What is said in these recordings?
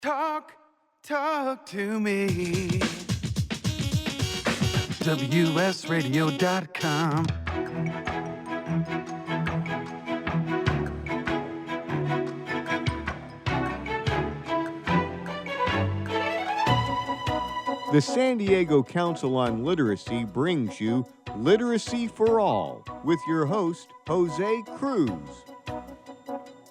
Talk to me. WSRadio.com. The San Diego Council on Literacy brings you Literacy for All with your host, Jose Cruz.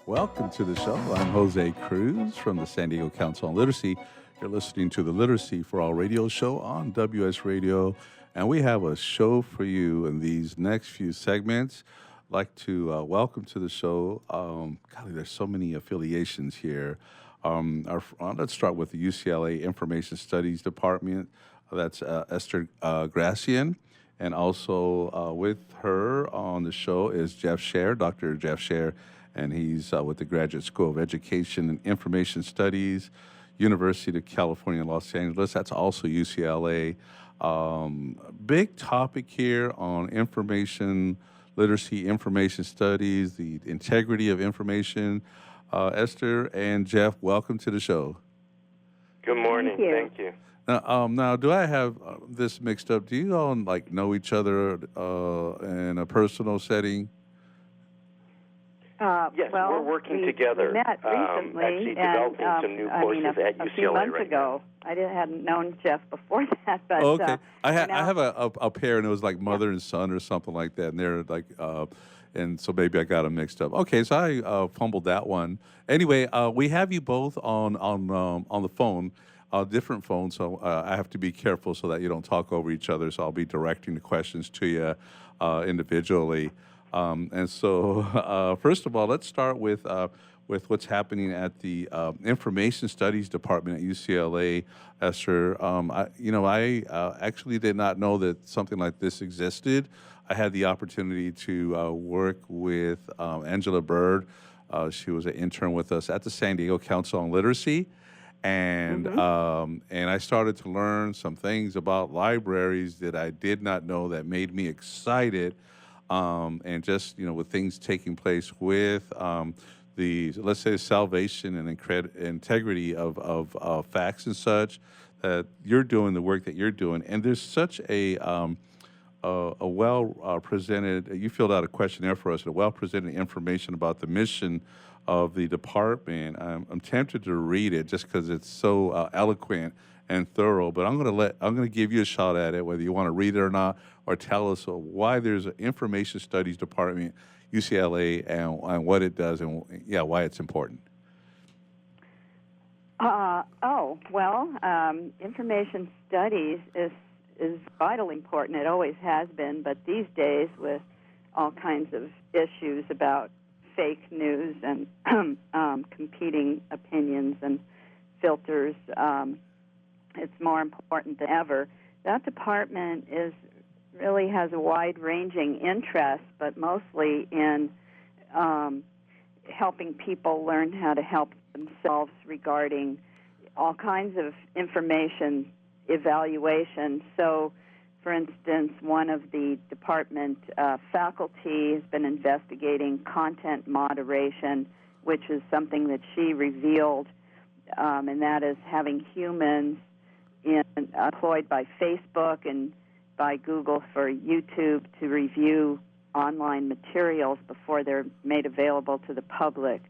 Welcome to the show. I'm Jose Cruz from the San Diego Council on Literacy. You're listening to the Literacy for All radio show on WS Radio, and we have a show for you in these next few segments. I'd like to welcome to the show, golly, there's so many affiliations here. Let's start with the UCLA Information Studies Department. That's Esther Grassian. And also with her on the show is Jeff Scher, Dr. Jeff Scher, and he's with the Graduate School of Education and Information Studies, University of California, Los Angeles. That's also UCLA. Big topic here on information literacy, information studies, the integrity of information. Esther and Jeff, welcome to the show. Good morning. Thank you. Now, do I have this mixed up? Do you all know each other in a personal setting? Yes, we're working together. We met recently, actually developing some new courses at UCLA a few months right ago. I hadn't known Jeff before that, but okay. I have a pair, and it was like mother and son or something like that, and they're and so maybe I got them mixed up. Okay, so I fumbled that one. Anyway, we have you both on the phone, different phones, so I have to be careful so that you don't talk over each other. So I'll be directing the questions to you individually. And so, first of all, let's start with what's happening at the Information Studies Department at UCLA. Esther, I actually did not know that something like this existed. I had the opportunity to work with Angela Bird. She was an intern with us at the San Diego Council on Literacy. And and I started to learn some things about libraries that I did not know that made me excited. And just, with things taking place with the, let's say, salvation and integrity of facts and such, that you're doing the work that you're doing. And there's such a well-presented, you filled out a questionnaire for us, a well-presented information about the mission of the department. I'm tempted to read it just because it's so eloquent and thorough, but I'm going to give you a shot at it, whether you want to read it or not, or tell us why there's an Information Studies Department, UCLA, and what it does, and why it's important. Information studies is vitally important. It always has been, but these days with all kinds of issues about fake news and competing opinions and filters, it's more important than ever. That department really has a wide-ranging interest, but mostly in helping people learn how to help themselves regarding all kinds of information evaluation. So, for instance, one of the department faculty has been investigating content moderation, which is something that she revealed, and that is having humans employed by Facebook and by Google for YouTube to review online materials before they're made available to the public.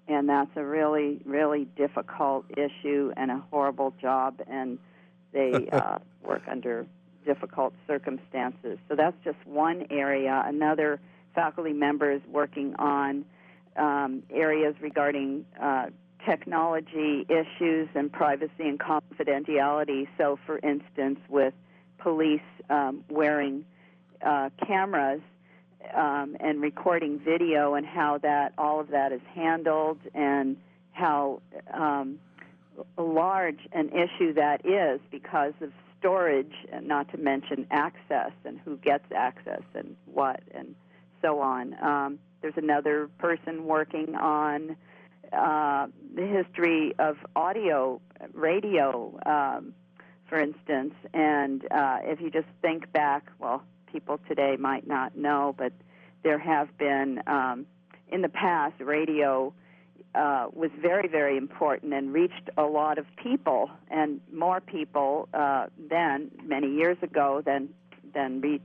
And that's a really, really difficult issue and a horrible job, and they work under difficult circumstances. So that's just one area. Another faculty member is working on areas regarding technology issues and privacy and confidentiality. So, for instance, with police wearing cameras and recording video, and how all of that is handled, and how large an issue that is because of storage, and not to mention access and who gets access and what, and so on. There's another person working on the history of radio, for instance. And if you just think back, well, people today might not know, but there have been, in the past, radio was very, very important and reached a lot of people, and more people then, many years ago, than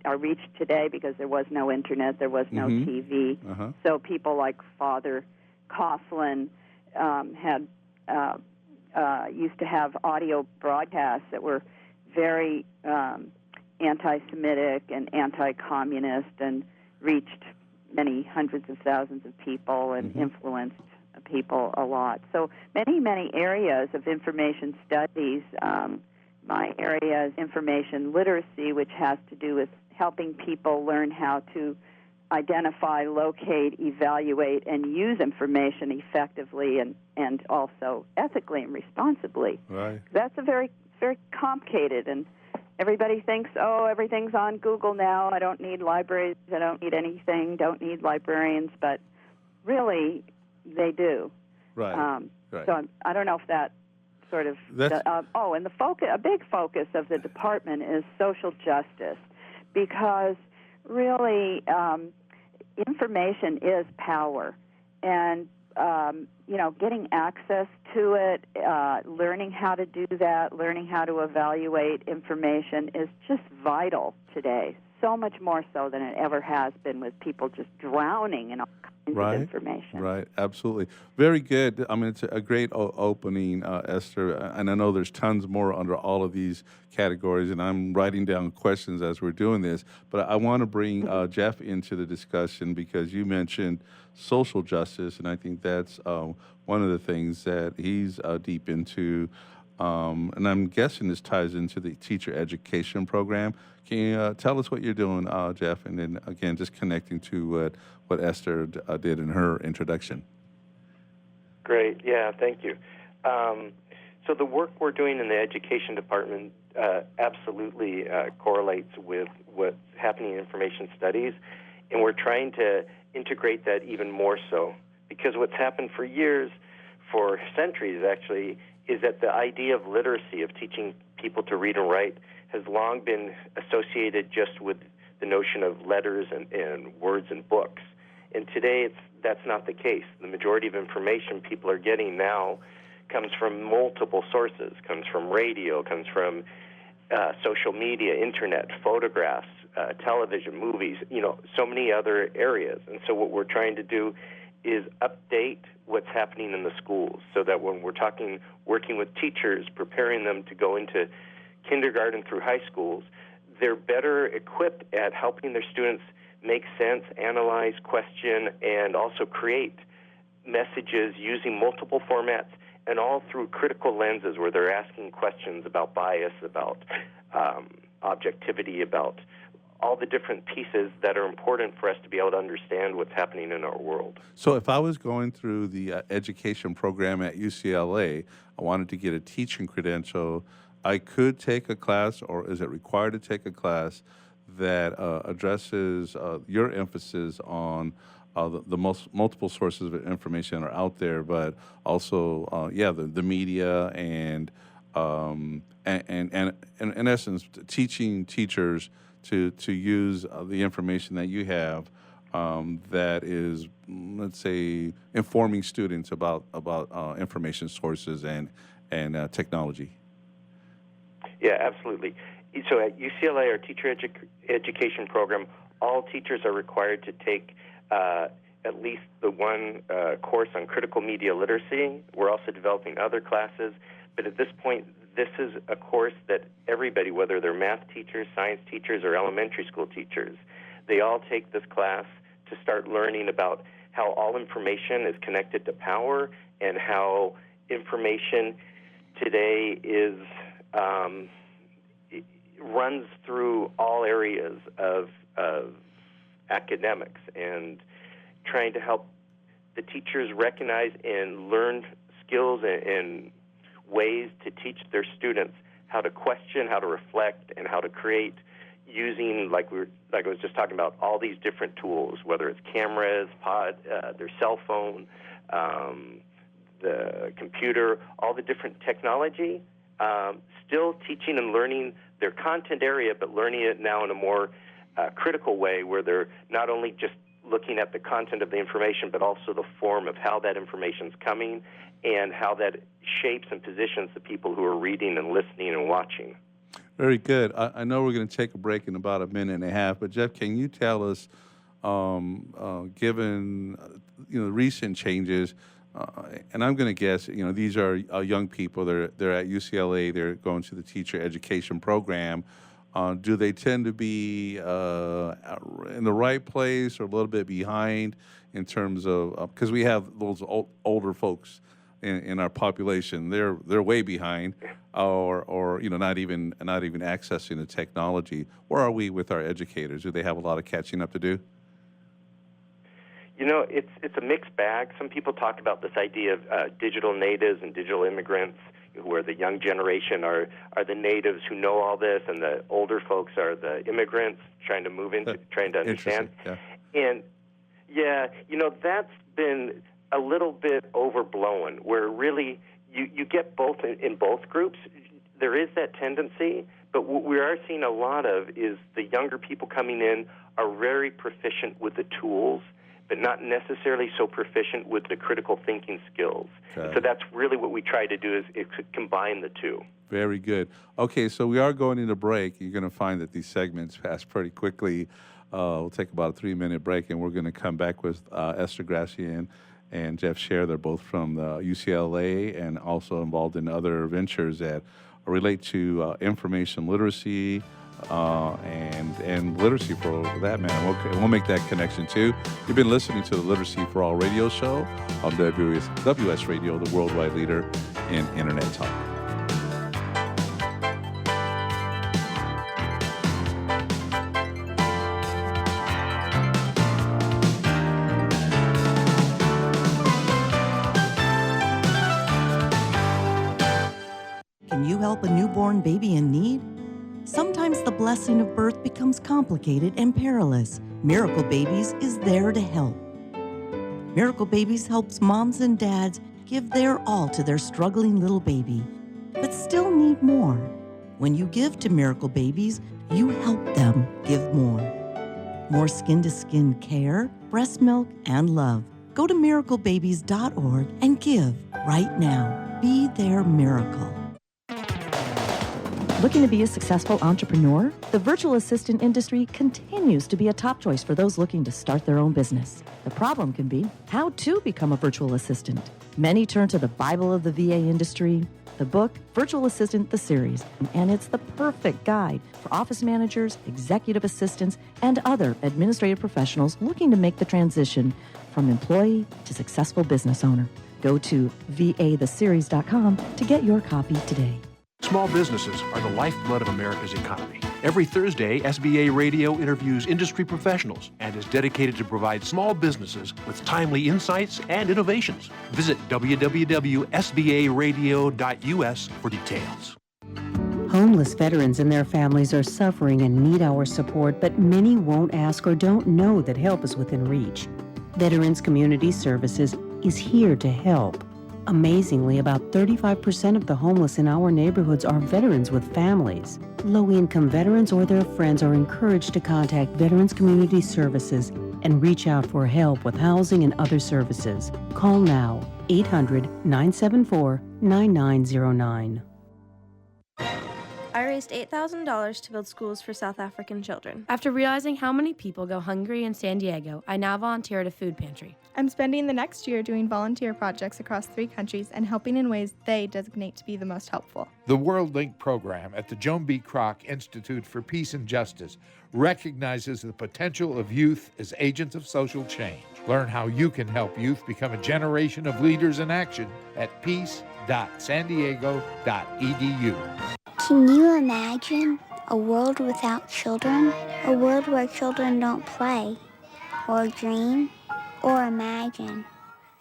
are reached today, because there was no internet, there was no TV. So people like Father Coughlin had used to have audio broadcasts that were very anti-Semitic and anti-communist, and reached many hundreds of thousands of people and influenced people a lot. So many areas of information studies. My area is information literacy, which has to do with helping people learn how to identify, locate, evaluate, and use information effectively and also ethically and responsibly. Right. That's a very, very complicated, and everybody thinks, oh, everything's on Google now. I don't need libraries. I don't need anything. Don't need librarians. But really, they do. Right. Right. So I don't know if that sort of... and a big focus of the department is social justice, because really information is power. And, getting access to it, learning how to do that, learning how to evaluate information is just vital today, so much more so than it ever has been, with people just drowning in all kinds of information. Right, absolutely. Very good. I mean, it's a great opening, Esther, and I know there's tons more under all of these categories, and I'm writing down questions as we're doing this, but I want to bring Jeff into the discussion, because you mentioned social justice, and I think that's one of the things that he's deep into, and I'm guessing this ties into the teacher education program. Can you tell us what you're doing, Jeff, and then, again, just connecting to what Esther did in her introduction? Great. Yeah, thank you. So the work we're doing in the education department absolutely correlates with what's happening in information studies, and we're trying to integrate that even more so, because what's happened for years, for centuries actually, is that the idea of literacy, of teaching people to read and write, has long been associated just with the notion of letters and words and books. And today that's not the case. The majority of information people are getting now comes from multiple sources, comes from radio, comes from social media, internet, photographs, television, movies, so many other areas. And so what we're trying to do is update what's happening in the schools, so that when we're working with teachers, preparing them to go into kindergarten through high schools, they're better equipped at helping their students make sense, analyze, question, and also create messages using multiple formats, and all through critical lenses where they're asking questions about bias, about objectivity, about all the different pieces that are important for us to be able to understand what's happening in our world. So if I was going through the education program at UCLA, I wanted to get a teaching credential, I could take a class, or is it required to take a class that addresses your emphasis on the multiple sources of information that are out there, but also, the media and in essence, teaching teachers to use the information that you have that is, let's say, informing students about information sources and technology. Yeah, absolutely. So at UCLA, our teacher education program, all teachers are required to take at least the one course on critical media literacy. We're also developing other classes, but at this point, this is a course that everybody, whether they're math teachers, science teachers, or elementary school teachers, they all take this class to start learning about how all information is connected to power, and how information today is runs through all areas of academics, and trying to help the teachers recognize and learn skills and ways to teach their students how to question, how to reflect, and how to create using, like I was just talking about, all these different tools, whether it's cameras, their cell phone, the computer, all the different technology, still teaching and learning their content area, but learning it now in a more critical way, where they're not only just looking at the content of the information, but also the form of how that information is coming and how that shapes and positions the people who are reading and listening and watching. Very good. I know we're going to take a break in about a minute and a half, but Jeff, can you tell us, given recent changes, and I'm going to guess, these are young people. They're at UCLA. They're going to the teacher education program. Do they tend to be in the right place or a little bit behind in terms of because we have those older folks in our population? They're way behind, or not even accessing the technology. Where are we with our educators? Do they have a lot of catching up to do? It's a mixed bag. Some people talk about this idea of digital natives and digital immigrants, where the young generation are the natives who know all this, and the older folks are the immigrants trying to move into, trying to understand. Yeah. And that's been a little bit overblown, where really you get both in both groups. There is that tendency, but what we are seeing a lot of is the younger people coming in are very proficient with the tools, but not necessarily so proficient with the critical thinking skills. Okay. So that's really what we try to do is combine the two. Very good. Okay, so we are going into break. You're going to find that these segments pass pretty quickly. We'll take about a 3-minute break, and we're going to come back with Esther Grassian and Jeff Scher. They're both from the UCLA and also involved in other ventures that relate to information literacy, and literacy for that matter. We'll make that connection too. You've been listening to the Literacy for All radio show on WS Radio, the worldwide leader in Internet talk. Can you help a newborn baby in need? Sometimes the blessing of birth becomes complicated and perilous. Miracle Babies is there to help. Miracle Babies helps moms and dads give their all to their struggling little baby, but still need more. When you give to Miracle Babies, you help them give more. More skin-to-skin care, breast milk, and love. Go to miraclebabies.org and give right now. Be their miracle. Looking to be a successful entrepreneur? The virtual assistant industry continues to be a top choice for those looking to start their own business. The problem can be how to become a virtual assistant. Many turn to the Bible of the VA industry, the book Virtual Assistant, the series, and it's the perfect guide for office managers, executive assistants, and other administrative professionals looking to make the transition from employee to successful business owner. Go to vatheseries.com to get your copy today. Small businesses are the lifeblood of America's economy. Every Thursday, SBA Radio interviews industry professionals and is dedicated to provide small businesses with timely insights and innovations. Visit www.sbaradio.us for details. Homeless veterans and their families are suffering and need our support, but many won't ask or don't know that help is within reach. Veterans Community Services is here to help. Amazingly, about 35% of the homeless in our neighborhoods are veterans with families. Low-income veterans or their friends are encouraged to contact Veterans Community Services and reach out for help with housing and other services. Call now, 800-974-9909. I raised $8,000 to build schools for South African children. After realizing how many people go hungry in San Diego, I now volunteer at a food pantry. I'm spending the next year doing volunteer projects across 3 countries and helping in ways they designate to be the most helpful. The World Link program at the Joan B. Kroc Institute for Peace and Justice recognizes the potential of youth as agents of social change. Learn how you can help youth become a generation of leaders in action at peace.sandiego.edu. Can you imagine a world without children? A world where children don't play, or dream, or imagine?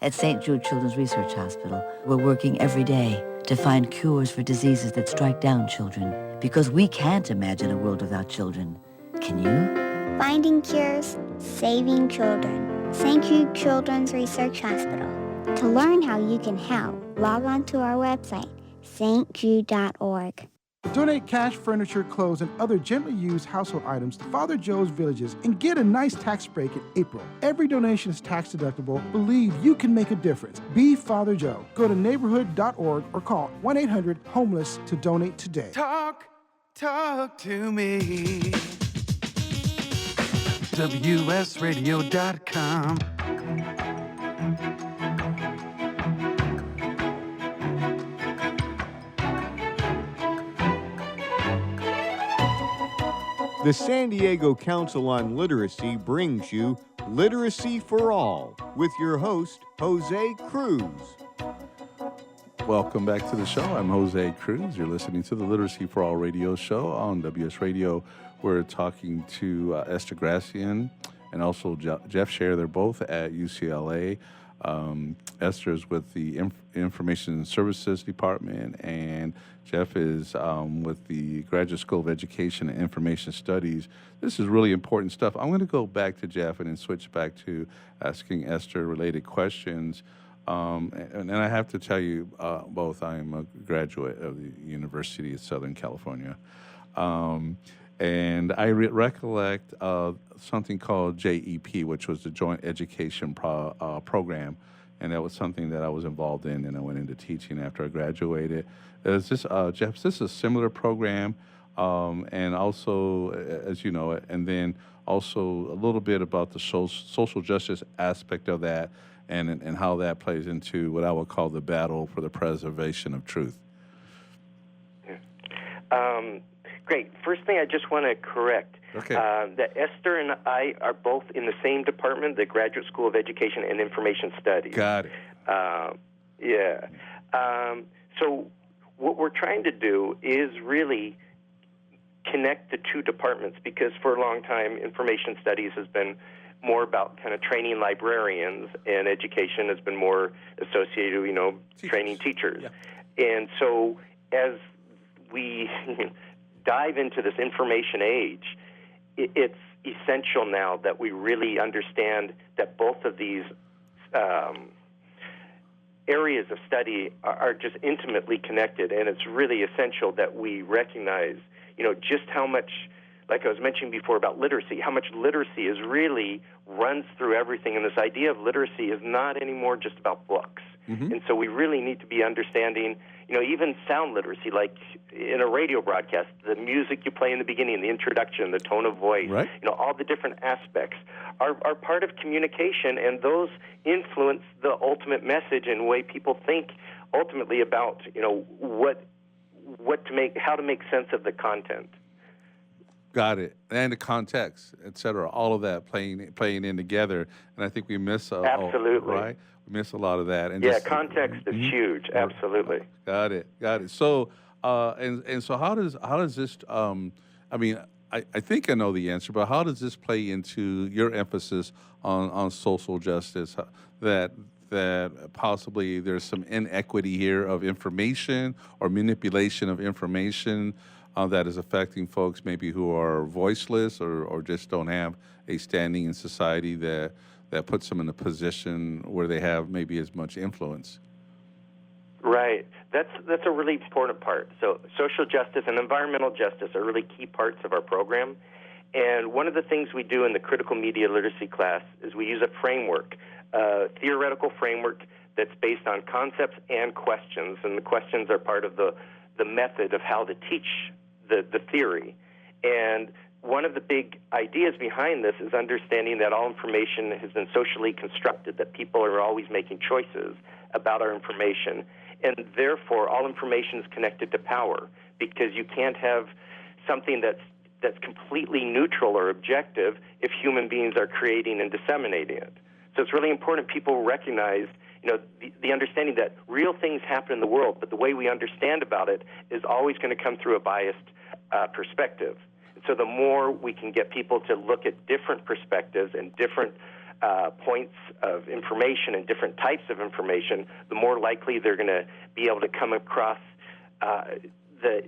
At St. Jude Children's Research Hospital, we're working every day to find cures for diseases that strike down children, because we can't imagine a world without children. Can you? Finding cures, saving children. St. Jude Children's Research Hospital. To learn how you can help, log on to our website, stjude.org. Donate cash, furniture, clothes, and other gently used household items to Father Joe's Villages and get a nice tax break in April. Every donation is tax deductible. Believe you can make a difference. Be Father Joe. Go to neighborhood.org or call 1-800-HOMELESS to donate today. Talk to me. WSRadio.com. The San Diego Council on Literacy brings you Literacy for All with your host, Jose Cruz. Welcome back to the show. I'm Jose Cruz. You're listening to the Literacy for All radio show on WS Radio. We're talking to Esther Grassian and also Jeff Scher. They're both at UCLA. Esther is with the Information Services Department, and Jeff is with the Graduate School of Education and Information Studies. This is really important stuff. I'm going to go back to Jeff and then switch back to asking Esther related questions. And I have to tell you both, I'm a graduate of the University of Southern California. And I recollect something called JEP, which was the Joint Education Program. And that was something that I was involved in, and I went into teaching after I graduated. Is this, Jeff, is this a similar program? And also, as you know, and then also a little bit about the social justice aspect of that and how that plays into what I would call the battle for the preservation of truth. Great. First thing I just want to correct. Okay. That Esther and I are both in the same department, the Graduate School of Education and Information Studies. Got it. Yeah. So what we're trying to do is really connect the two departments, because for a long time, Information Studies has been more about kind of training librarians, and education has been more associated, training teachers. Yeah. And so as we dive into this information age, it's essential now that we really understand that both of these areas of study are just intimately connected, and it's really essential that we recognize, just how much, like I was mentioning before about literacy, how much literacy is really runs through everything, and this idea of literacy is not anymore just about books. Mm-hmm. And so we really need to be understanding, even sound literacy, like in a radio broadcast, the music you play in the beginning, the introduction, the tone of voice, right. All the different aspects are part of communication, and those influence the ultimate message and way people think ultimately about, how to make sense of the content. Got it. And the context, et cetera, all of that playing in together. And I think we miss absolutely. Right? We miss a lot of that. And context is huge. Absolutely. Got it. So, and so how does this, I think I know the answer, but how does this play into your emphasis on social justice, that possibly there's some inequity here of information or manipulation of information that is affecting folks maybe who are voiceless or just don't have a standing in society that puts them in a position where they have maybe as much influence? Right. That's a really important part. So social justice and environmental justice are really key parts of our program. And one of the things we do in the critical media literacy class is we use a framework, a theoretical framework that's based on concepts and questions. And the questions are part of the method of how to teach the theory. And one of the big ideas behind this is understanding that all information has been socially constructed, that people are always making choices about our information, and therefore all information is connected to power, because you can't have something that's completely neutral or objective if human beings are creating and disseminating it. So it's really important people recognize the understanding that real things happen in the world, but the way we understand about it is always going to come through a biased perspective. And so the more we can get people to look at different perspectives and different points of information and different types of information, the more likely they're going to be able to come across the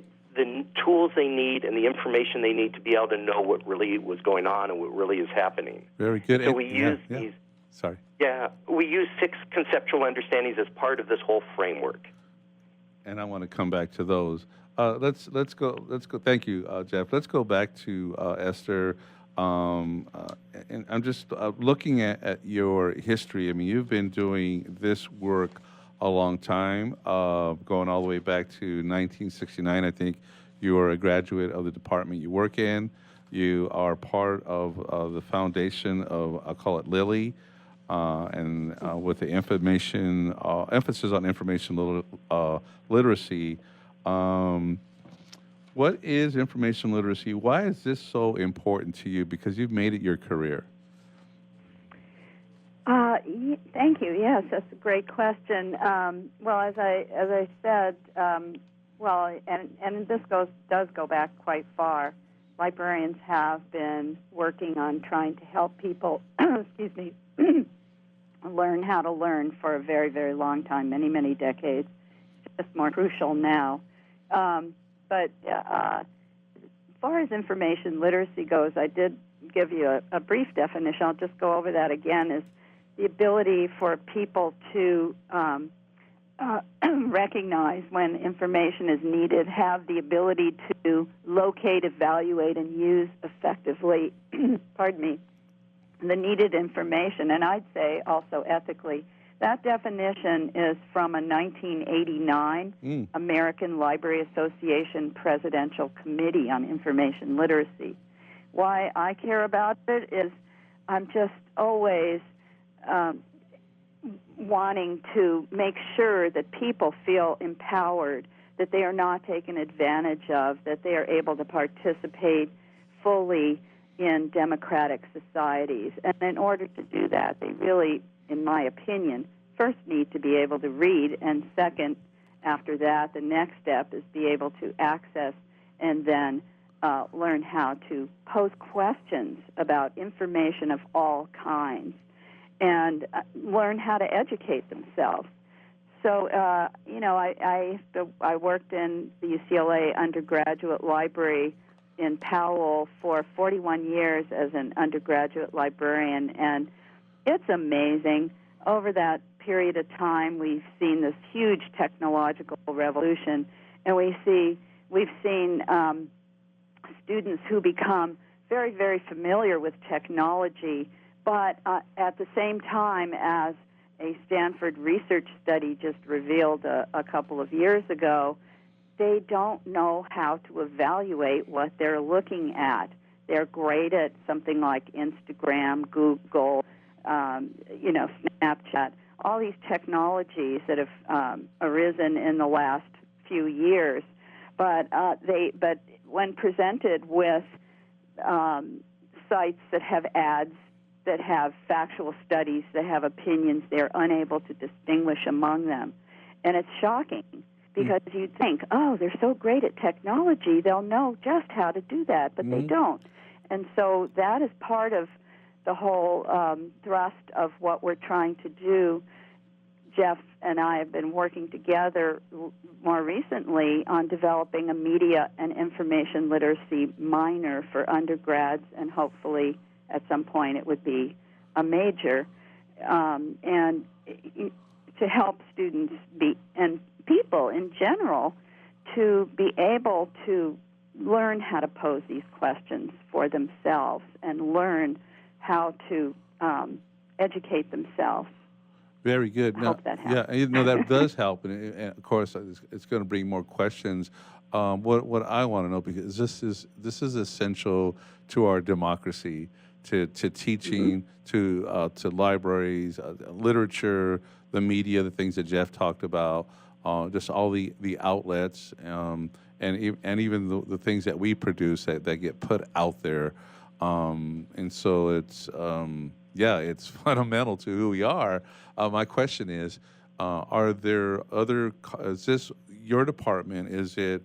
tools they need and the information they need to be able to know what really was going on and what really is happening. Very good. So we use these. Sorry. Yeah, we use 6 conceptual understandings as part of this whole framework. and I want to come back to those. Let's go. Thank you, Jeff. Let's go back to Esther. And I'm just looking at your history. I mean, you've been doing this work a long time, going all the way back to 1969. I think you are a graduate of the department you work in. You are part of the foundation of, I'll call it Lilly, and with the emphasis on information literacy. What is information literacy? Why is this so important to you? Because you've made it your career. Thank you. Yes, that's a great question. Well, as I said, well, and this does go back quite far. Librarians have been working on trying to help people, excuse me, learn how to learn for a very, very long time, many, many decades. It's just more crucial now. But as far as information literacy goes, I did give you a brief definition. I'll just go over that again, is the ability for people to recognize when information is needed, have the ability to locate, evaluate, and use effectively, pardon me, the needed information, and I'd say also ethically. That definition is from a 1989 American Library Association Presidential Committee on Information Literacy. Why I care about it is I'm just always wanting to make sure that people feel empowered, that they are not taken advantage of, that they are able to participate fully in democratic societies. And in order to do that, they really, in my opinion, first need to be able to read, and second, after that, the next step is be able to access and then learn how to pose questions about information of all kinds and learn how to educate themselves. So, I worked in the UCLA undergraduate library in Powell for 41 years as an undergraduate librarian, and it's amazing. Over that period of time, we've seen this huge technological revolution, and we've seen students who become very, very familiar with technology, but at the same time, as a Stanford research study just revealed a couple of years ago, they don't know how to evaluate what they're looking at. They're great at something like Instagram, Google, Snapchat, all these technologies that have arisen in the last few years. But when presented with sites that have ads, that have factual studies, that have opinions, they're unable to distinguish among them. And it's shocking because you'd think, oh, they're so great at technology, they'll know just how to do that, but they don't. And so that is part of the whole thrust of what we're trying to do. Jeff and I have been working together more recently on developing a media and information literacy minor for undergrads, and hopefully at some point it would be a major, and to help students and people in general to be able to learn how to pose these questions for themselves and learn how to educate themselves. Very good. I hope that helps. Yeah, that does help, and of course, it's going to bring more questions. What I want to know, because this is essential to our democracy, to teaching, to libraries, literature, the media, the things that Jeff talked about, just all the outlets, and even the things that we produce that get put out there, and so it's. It's fundamental to who we are. My question is, are there is this your department, is it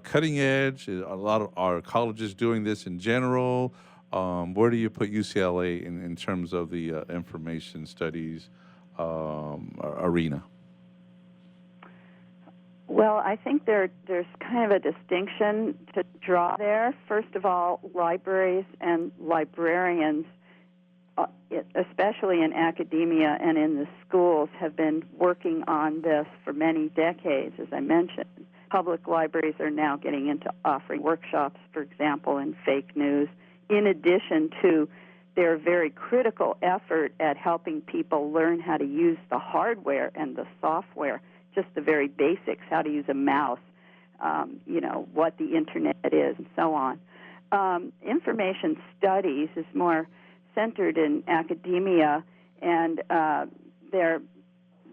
cutting edge? Is a lot of our colleges doing this in general? Where do you put UCLA in terms of the information studies arena? Well, I think there's kind of a distinction to draw there. First of all, libraries and librarians especially in academia and in the schools, have been working on this for many decades, as I mentioned. Public libraries are now getting into offering workshops, for example, in fake news, in addition to their very critical effort at helping people learn how to use the hardware and the software, just the very basics, how to use a mouse, what the Internet is, and so on. Information studies is more centered in academia, and there are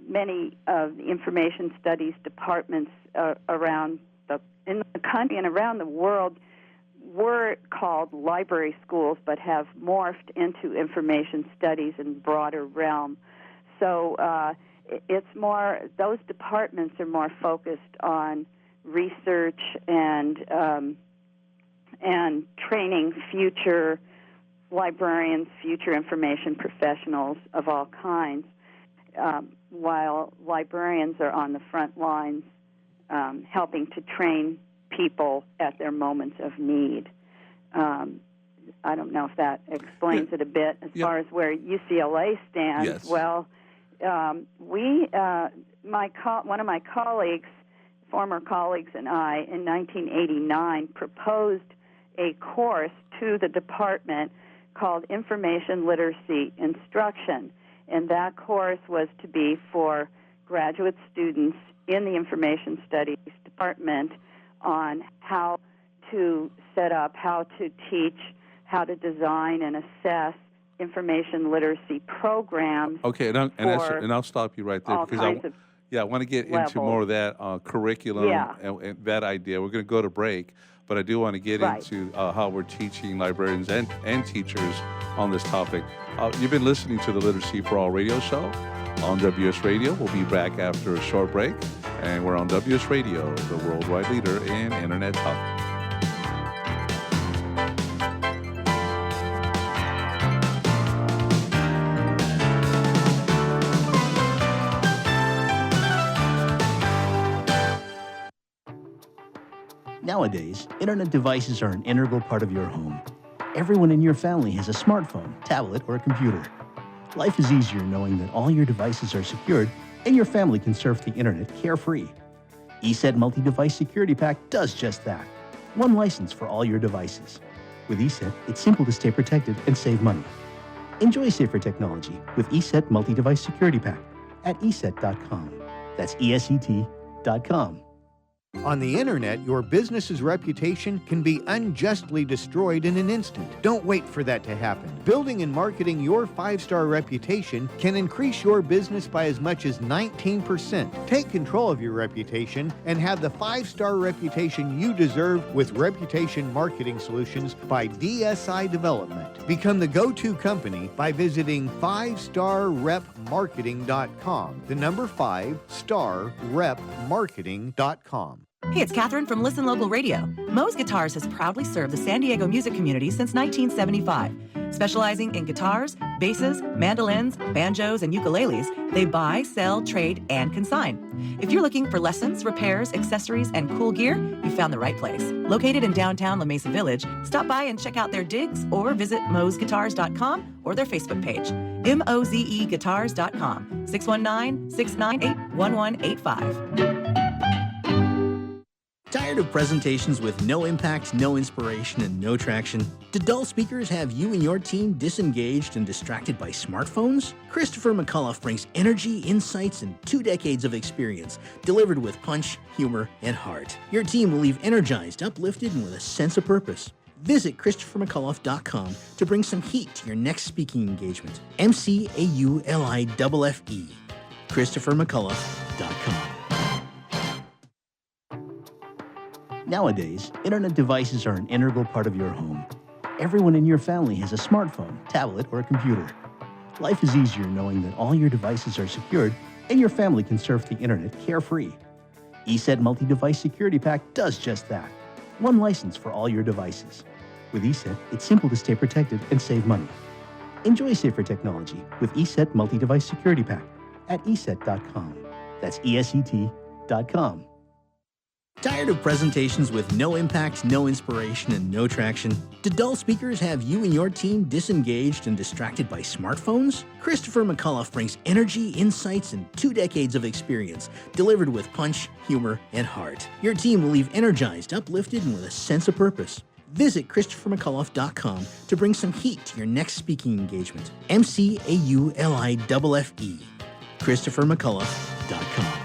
many of the information studies departments in the country and around the world were called library schools, but have morphed into information studies in broader realm. So it's more; those departments are more focused on research and training future librarians, future information professionals of all kinds, while librarians are on the front lines helping to train people at their moments of need. I don't know if that explains it a bit as far as where UCLA stands. Yes. Well, one of my colleagues, former colleagues, and I, in 1989, proposed a course to the department called Information Literacy Instruction, and that course was to be for graduate students in the Information Studies department on how to set up, how to teach, how to design and assess information literacy programs. Okay, and I'll stop you right there because I want to get into more of that curriculum and that idea. We're going to go to break, but I do want to get into how we're teaching librarians and teachers on this topic. You've been listening to the Literacy for All radio show on WS Radio. We'll be back after a short break, and we're on WS Radio, the worldwide leader in Internet talk. Nowadays, internet devices are an integral part of your home. Everyone in your family has a smartphone, tablet, or a computer. Life is easier knowing that all your devices are secured and your family can surf the internet carefree. ESET Multi-Device Security Pack does just that. One license for all your devices. With ESET, it's simple to stay protected and save money. Enjoy safer technology with ESET Multi-Device Security Pack at ESET.com. That's ESET.com. On the internet, your business's reputation can be unjustly destroyed in an instant. Don't wait for that to happen. Building and marketing your 5-star reputation can increase your business by as much as 19%. Take control of your reputation and have the 5-star reputation you deserve with Reputation Marketing Solutions by DSI Development. Become the go-to company by visiting 5starrepmarketing.com. The number 5starrepmarketing.com. Hey, it's Catherine from Listen Local Radio. Moe's Guitars has proudly served the San Diego music community since 1975. Specializing in guitars, basses, mandolins, banjos, and ukuleles, they buy, sell, trade, and consign. If you're looking for lessons, repairs, accessories, and cool gear, you found the right place. Located in downtown La Mesa Village, stop by and check out their digs or visit moesguitars.com or their Facebook page, mozeguitars.com, 619-698-1185. Tired of presentations with no impact, no inspiration, and no traction? Do dull speakers have you and your team disengaged and distracted by smartphones? Christopher McAuliffe brings energy, insights, and 2 decades of experience, delivered with punch, humor, and heart. Your team will leave energized, uplifted, and with a sense of purpose. Visit ChristopherMcAuliffe.com to bring some heat to your next speaking engagement. McAuliffe. ChristopherMcAuliffe.com. Nowadays, internet devices are an integral part of your home. Everyone in your family has a smartphone, tablet, or a computer. Life is easier knowing that all your devices are secured and your family can surf the internet carefree. ESET Multi-Device Security Pack does just that. One license for all your devices. With ESET, it's simple to stay protected and save money. Enjoy safer technology with ESET Multi-Device Security Pack at ESET.com. That's ESET.com. Tired of presentations with no impact, no inspiration, and no traction? Do dull speakers have you and your team disengaged and distracted by smartphones? Christopher McAuliffe brings energy, insights, and 2 decades of experience, delivered with punch, humor, and heart. Your team will leave energized, uplifted, and with a sense of purpose. Visit ChristopherMcAuliffe.com to bring some heat to your next speaking engagement. McAuliffe. ChristopherMcAuliffe.com.